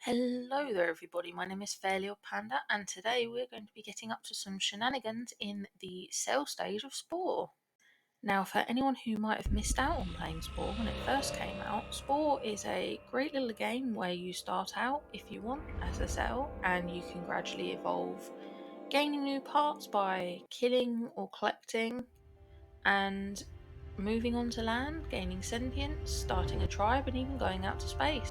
Hello there everybody, my name is Fairly Odd Panda and today we're going to be getting up to some shenanigans in the cell stage of Spore. Now for anyone who might have missed out on playing Spore when it first came out, Spore is a great little game where you start out, if you want, as a cell and you can gradually evolve, gaining new parts by killing or collecting and moving on to land, gaining sentience, starting a tribe and even going out to space.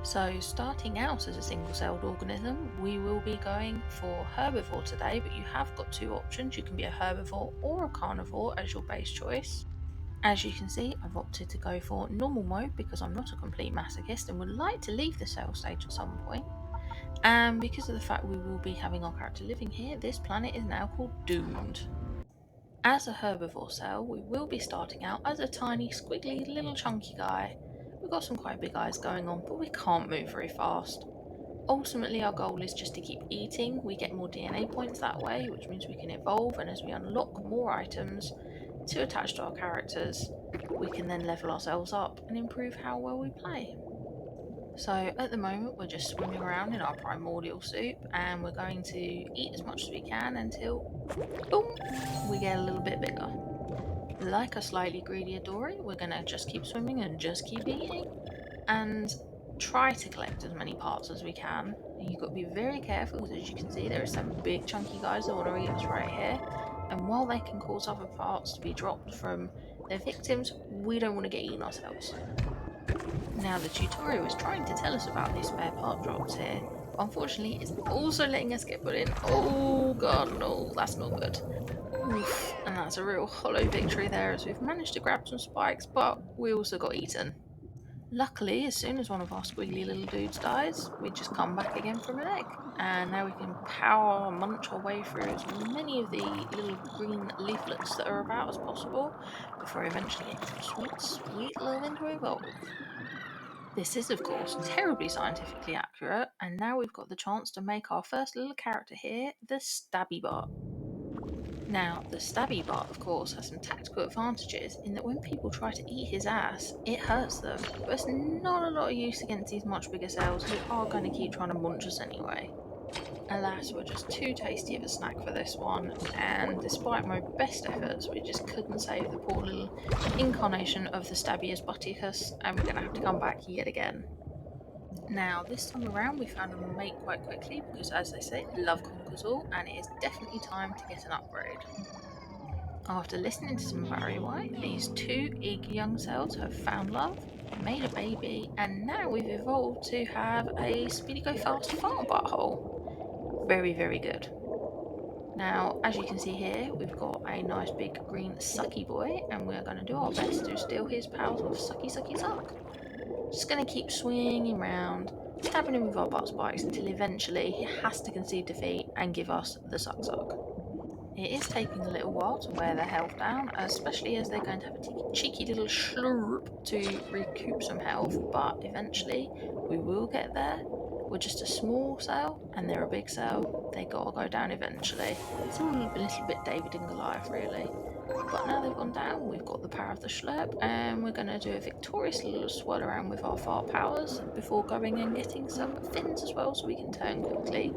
So starting out as a single-celled organism, we will be going for herbivore today, but you have got two options. You can be a herbivore or a carnivore as your base choice. As you can see, I've opted to go for normal mode because I'm not a complete masochist and would like to leave the cell stage at some point. And because of the fact we will be having our character living here, this planet is now called Doomed. As a herbivore cell, we will be starting out as a tiny, squiggly, little chunky guy. We've got some quite big eyes going on, but we can't move very fast. Ultimately, our goal is just to keep eating. We get more DNA points that way, which means we can evolve, and as we unlock more items to attach to our characters, we can then level ourselves up and improve how well we play. So at the moment, we're just swimming around in our primordial soup, and we're going to eat as much as we can until, boom, we get a little bit bigger. Like a slightly greedier Dory, we're going to just keep swimming and just keep eating and try to collect as many parts as we can. You've got to be very careful because as you can see there are some big chunky guys that want to eat us right here, and while they can cause other parts to be dropped from their victims, we don't want to get eaten ourselves. Now the tutorial is trying to tell us about these spare part drops here. Unfortunately, it's also letting us get put in. Oh god, no, that's not good. Oof, and that's a real hollow victory there as we've managed to grab some spikes, but we also got eaten. Luckily, as soon as one of our squiggly little dudes dies, we just come back again from an egg. And now we can power munch our way through as many of the little green leaflets that are about as possible before eventually getting some sweet, sweet loving to evolve. This is, of course, terribly scientifically accurate, and now we've got the chance to make our first little character here, the Stabby Bot. Now, the Stabby Bot, of course, has some tactical advantages in that when people try to eat his ass, it hurts them, but it's not a lot of use against these much bigger cells who are going to keep trying to munch us anyway. Alas, we're just too tasty of a snack for this one, and despite my best efforts, we just couldn't save the poor little incarnation of the Stabbius Butticus, and we're going to have to come back yet again. Now, this time around, we found a mate quite quickly because, as they say, love conquers all, and it is definitely time to get an upgrade. After listening to some Barry White, these two eager young cells have found love, made a baby, and now we've evolved to have a speedy go fast fart butthole. Very, very good. Now, as you can see here, we've got a nice big green sucky boy, and we're going to do our best to steal his powers with sucky sucky suck. Just going to keep swinging around, stabbing him with our butt spikes until eventually he has to concede defeat and give us the suck suck. It is taking a little while to wear their health down, especially as they're going to have a cheeky little slurp to recoup some health, but eventually we will get there. We're just a small cell and they're a big cell. They gotta go down eventually. It's all a little bit David and Goliath, really. But now they've gone down, we've got the power of the slurp, and we're going to do a victorious little swirl around with our fart powers before going and getting some fins as well so we can turn quickly.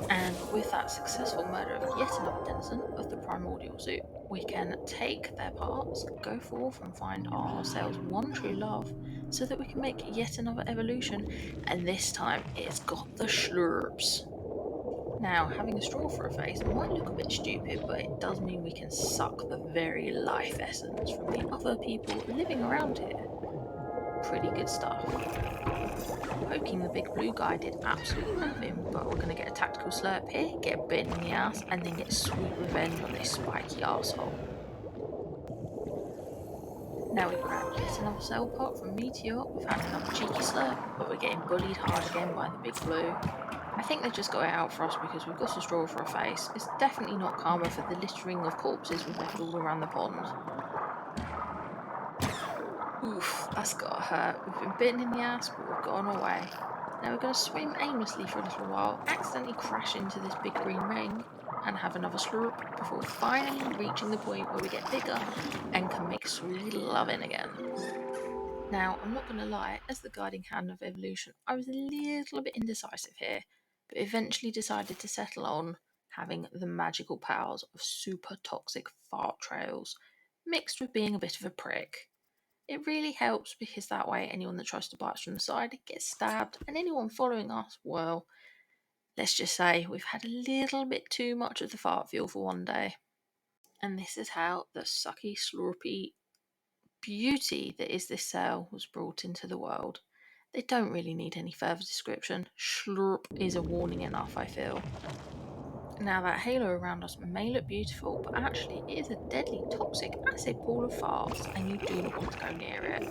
And with that successful murder of yet another denizen of the primordial zoo, we can take their parts, go forth and find ourselves one true love, so that we can make yet another evolution, and this time it's got the slurps. Now, having a straw for a face might look a bit stupid, but it does mean we can suck the very life essence from the other people living around here. Pretty good stuff. Poking the big blue guy did absolutely nothing, but we're going to get a tactical slurp here, get bitten in the ass, and then get sweet revenge on this spiky arsehole. Now we've grabbed yet another cell part from Meteor, we found another cheeky slurp, but we're getting bullied hard again by the big blue. I think they just got it out for us because we've got a straw for a face. It's definitely not karma for the littering of corpses we've left all around the pond. Oof, that's gotta hurt. We've been bitten in the ass, but we've got on our way. Now we're going to swim aimlessly for a little while, accidentally crash into this big green ring, and have another slurp before finally reaching the point where we get bigger and can make sweet loving again. Now, I'm not going to lie, as the guiding hand of evolution, I was a little bit indecisive here, but eventually decided to settle on having the magical powers of super toxic fart trails, mixed with being a bit of a prick. It really helps because that way anyone that tries to bite us from the side gets stabbed, and anyone following us, well, let's just say we've had a little bit too much of the fart fuel for one day. And this is how the sucky, slurpy beauty that is this cell was brought into the world. They don't really need any further description. Slurp is a warning enough, I feel. Now, that halo around us may look beautiful, but actually it is a deadly toxic acid pool of farts, and you do not want to go near it.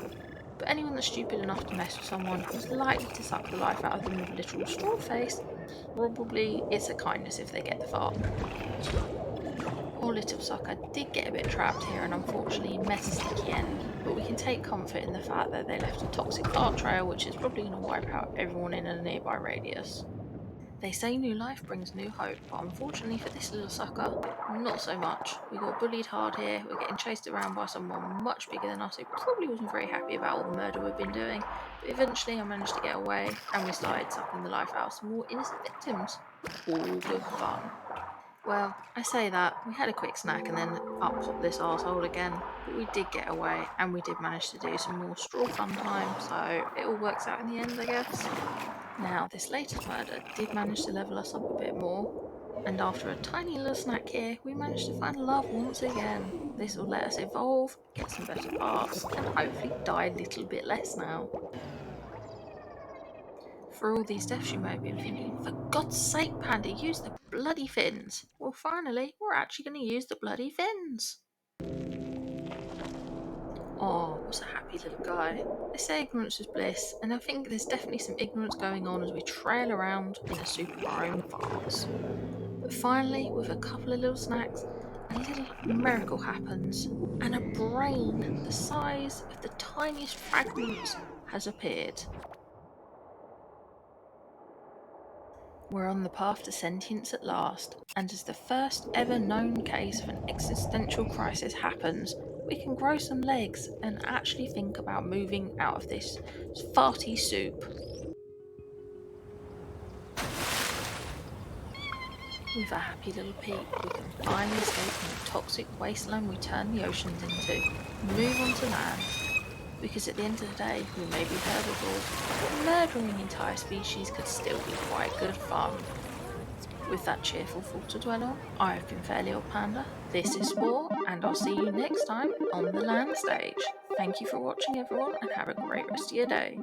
But anyone that's stupid enough to mess with someone who's likely to suck the life out of them with a literal straw face, probably it's a kindness if they get the fart. Poor little sucker did get a bit trapped here and unfortunately met a sticky end, but we can take comfort in the fact that they left a toxic fart trail which is probably going to wipe out everyone in a nearby radius. They say new life brings new hope, but unfortunately for this little sucker, not so much. We got bullied hard here, we're getting chased around by someone much bigger than us who probably wasn't very happy about all the murder we've been doing, but eventually I managed to get away and we started sucking the life out of some more innocent victims. All good fun. Well, I say that, we had a quick snack and then up popped this arsehole again, but we did get away and we did manage to do some more straw fun time, so it all works out in the end, I guess. Now, this latest murder did manage to level us up a bit more, and after a tiny little snack here, we managed to find love once again. This will let us evolve, get some better parts, and hopefully die a little bit less now. For all these deaths, you may have been thinking, for God's sake, Panda, use the bloody fins. Well, finally, we're actually going to use the bloody fins. Oh, what's a happy little guy. They say ignorance is bliss, and I think there's definitely some ignorance going on as we trail around in a super Mario with farts. But finally, with a couple of little snacks, a little miracle happens, and a brain the size of the tiniest fragment has appeared. We're on the path to sentience at last, and as the first ever known case of an existential crisis happens, we can grow some legs and actually think about moving out of this farty soup. With a happy little peep, we can finally escape from the toxic wasteland we turn the oceans into and move on to land. Because at the end of the day, we may be herbivores, but murdering entire species could still be quite good fun. With that cheerful thought to dwell on, I have been Fairly Old Panda, this is Spore, and I'll see you next time on the land stage. Thank you for watching everyone and have a great rest of your day.